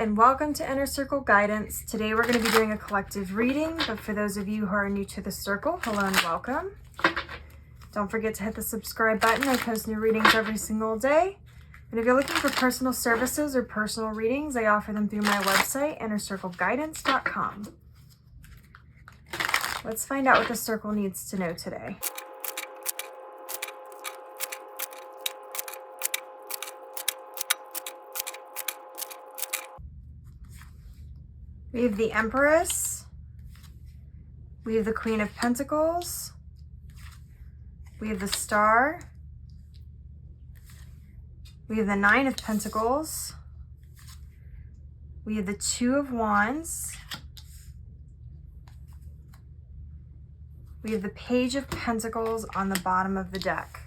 and welcome to Inner Circle Guidance. Today we're going to be doing a collective reading, but for those of you who are new to the circle, hello and welcome. Don't forget to hit the subscribe button. I post new readings every single day. And if you're looking for personal services or personal readings, I offer them through my website, innercircleguidance.com. Let's find out what the circle needs to know today. We have the Empress, we have the Queen of Pentacles, we have the Star, we have the Nine of Pentacles, we have the Two of Wands, we have the Page of Pentacles on the bottom of the deck.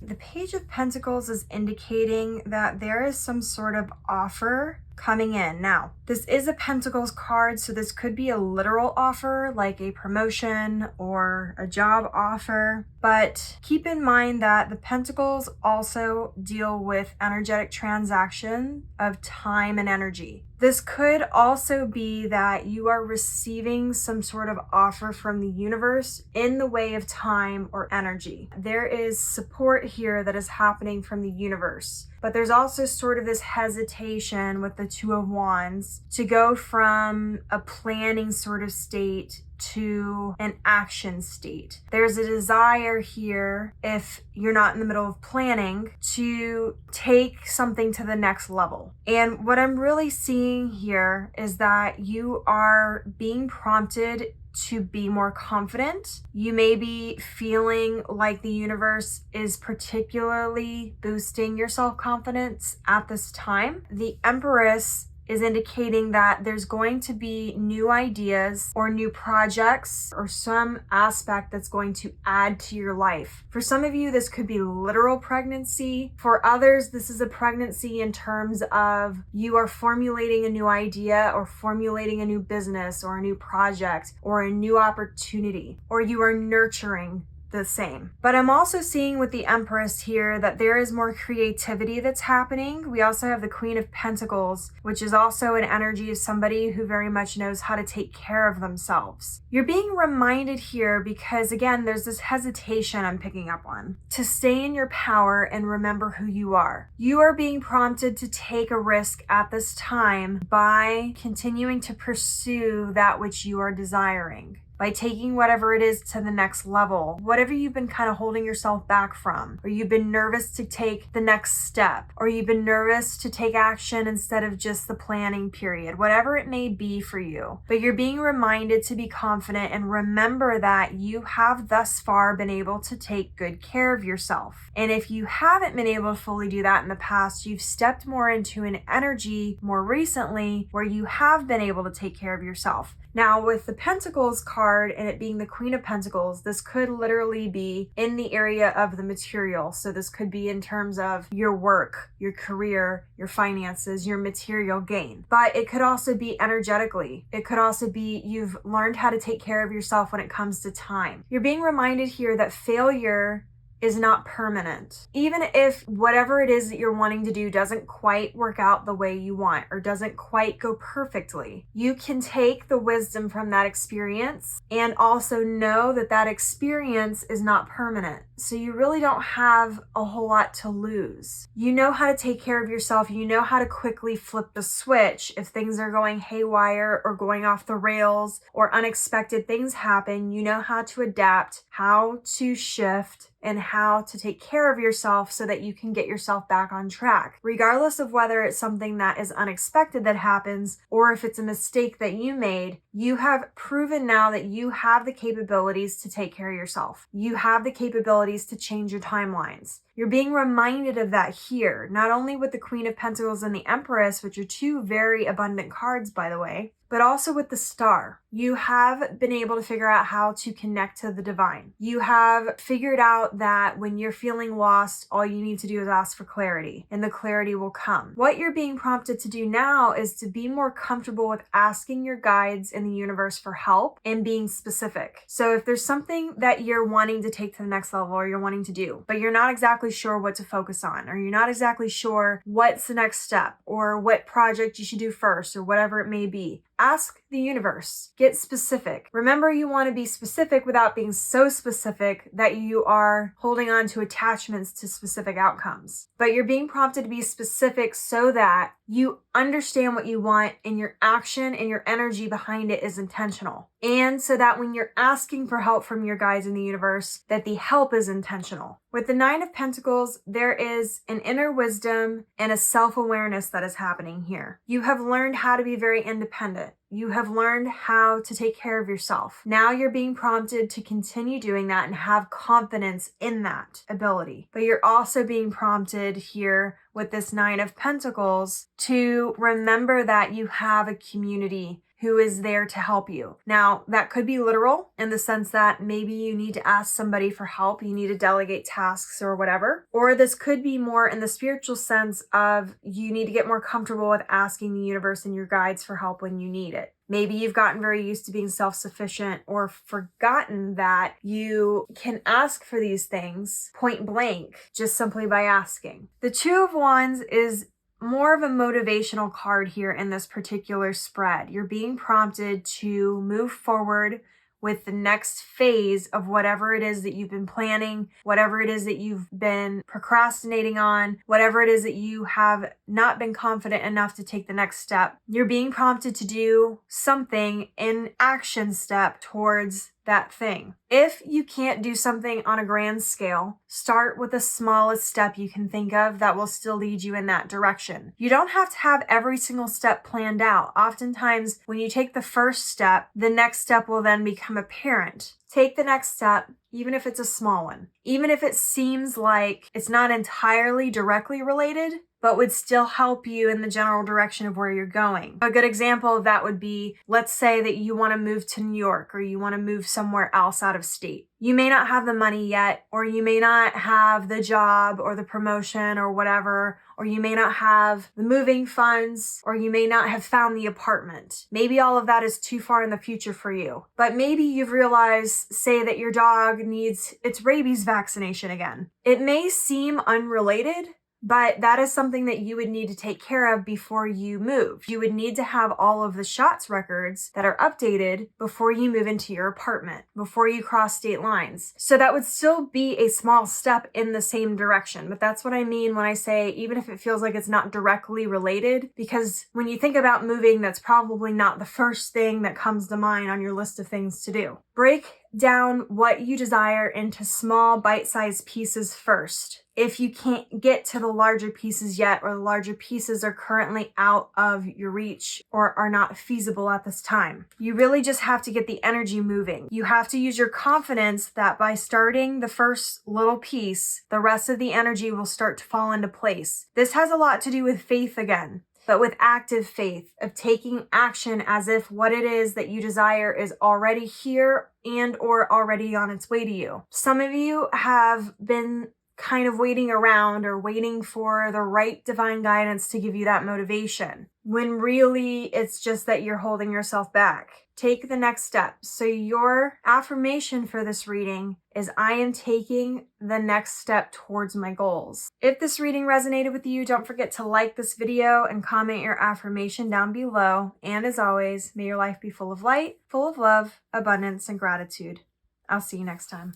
The Page of Pentacles is indicating that there is some sort of offer coming in. Now, this is a Pentacles card, so this could be a literal offer, like a promotion or a job offer. But keep in mind that the Pentacles also deal with energetic transaction of time and energy. This could also be that you are receiving some sort of offer from the universe in the way of time or energy. There is support here that is happening from the universe. But there's also sort of this hesitation with the Two of Wands to go from a planning sort of state to an action state. There's a desire here, if you're not in the middle of planning, to take something to the next level. And what I'm really seeing here is that you are being prompted to be more confident. You may be feeling like the universe is particularly boosting your self-confidence at this time. The Empress is indicating that there's going to be new ideas or new projects or some aspect that's going to add to your life. For some of you, this could be literal pregnancy. For others, this is a pregnancy in terms of you are formulating a new idea or formulating a new business or a new project or a new opportunity, or you are nurturing the same. But I'm also seeing with the Empress here that there is more creativity that's happening. We also have the Queen of Pentacles, which is also an energy of somebody who very much knows how to take care of themselves. You're being reminded here because, again, there's this hesitation I'm picking up on, to stay in your power and remember who you are. You are being prompted to take a risk at this time by continuing to pursue that which you are desiring, by taking whatever it is to the next level, whatever you've been kind of holding yourself back from, or you've been nervous to take the next step, or you've been nervous to take action instead of just the planning period, whatever it may be for you. But you're being reminded to be confident and remember that you have thus far been able to take good care of yourself. And if you haven't been able to fully do that in the past, you've stepped more into an energy more recently where you have been able to take care of yourself. Now, with the Pentacles card and it being the Queen of Pentacles, this could literally be in the area of the material. So this could be in terms of your work, your career, your finances, your material gain. But it could also be energetically. It could also be you've learned how to take care of yourself when it comes to time. You're being reminded here that failure is not permanent. Even if whatever it is that you're wanting to do doesn't quite work out the way you want or doesn't quite go perfectly, you can take the wisdom from that experience and also know that that experience is not permanent. So you really don't have a whole lot to lose. You know how to take care of yourself. You know how to quickly flip the switch if things are going haywire or going off the rails or unexpected things happen. You know how to adapt, how to shift, and how to take care of yourself so that you can get yourself back on track. Regardless of whether it's something that is unexpected that happens or if it's a mistake that you made, you have proven now that you have the capabilities to take care of yourself. You have the capabilities to change your timelines. You're being reminded of that here, not only with the Queen of Pentacles and the Empress, which are two very abundant cards, by the way, but but also with the star. You have been able to figure out how to connect to the divine. You have figured out that when you're feeling lost, all you need to do is ask for clarity, and the clarity will come. What you're being prompted to do now is to be more comfortable with asking your guides in the universe for help and being specific. So if there's something that you're wanting to take to the next level or you're wanting to do, but you're not exactly sure what to focus on, or you're not exactly sure what's the next step or what project you should do first or whatever it may be, ask the universe. Get specific. Remember, you want to be specific without being so specific that you are holding on to attachments to specific outcomes. But you're being prompted to be specific so that you understand what you want and your action and your energy behind it is intentional. And so that when you're asking for help from your guides in the universe, that the help is intentional. With the Nine of Pentacles, there is an inner wisdom and a self-awareness that is happening here. You have learned how to be very independent. You have learned how to take care of yourself. Now you're being prompted to continue doing that and have confidence in that ability. But you're also being prompted here with this Nine of Pentacles to remember that you have a community who is there to help you. Now, that could be literal in the sense that maybe you need to ask somebody for help, you need to delegate tasks or whatever. Or this could be more in the spiritual sense of you need to get more comfortable with asking the universe and your guides for help when you need it. Maybe you've gotten very used to being self-sufficient or forgotten that you can ask for these things point blank just simply by asking. The Two of Wands is more of a motivational card here in this particular spread. You're being prompted to move forward with the next phase of whatever it is that you've been planning, whatever it is that you've been procrastinating on, whatever it is that you have not been confident enough to take the next step. You're being prompted to do something in action step towards that thing. If you can't do something on a grand scale, start with the smallest step you can think of that will still lead you in that direction. You don't have to have every single step planned out. Oftentimes, when you take the first step, the next step will then become apparent. Take the next step, even if it's a small one. Even if it seems like it's not entirely directly related, but would still help you in the general direction of where you're going. A good example of that would be, let's say that you want to move to New York or you want to move somewhere else out of state. You may not have the money yet, or you may not have the job or the promotion or whatever, or you may not have the moving funds, or you may not have found the apartment. Maybe all of that is too far in the future for you. But maybe you've realized, say, that your dog needs its rabies vaccination again. It may seem unrelated, but that is something that you would need to take care of before you move. You would need to have all of the shots records that are updated before you move into your apartment, before you cross state lines. So that would still be a small step in the same direction. But that's what I mean when I say, even if it feels like it's not directly related, because when you think about moving, that's probably not the first thing that comes to mind on your list of things to do. Break down what you desire into small bite-sized pieces first. If you can't get to the larger pieces yet, or the larger pieces are currently out of your reach or are not feasible at this time, you really just have to get the energy moving. You have to use your confidence that by starting the first little piece, the rest of the energy will start to fall into place. This has a lot to do with faith again, but with active faith of taking action as if what it is that you desire is already here and or already on its way to you. Some of you have been kind of waiting around or waiting for the right divine guidance to give you that motivation, when really it's just that you're holding yourself back. Take the next step. So your affirmation for this reading is, I am taking the next step towards my goals. If this reading resonated with you, don't forget to like this video and comment your affirmation down below. And as always, may your life be full of light, full of love, abundance, and gratitude. I'll see you next time.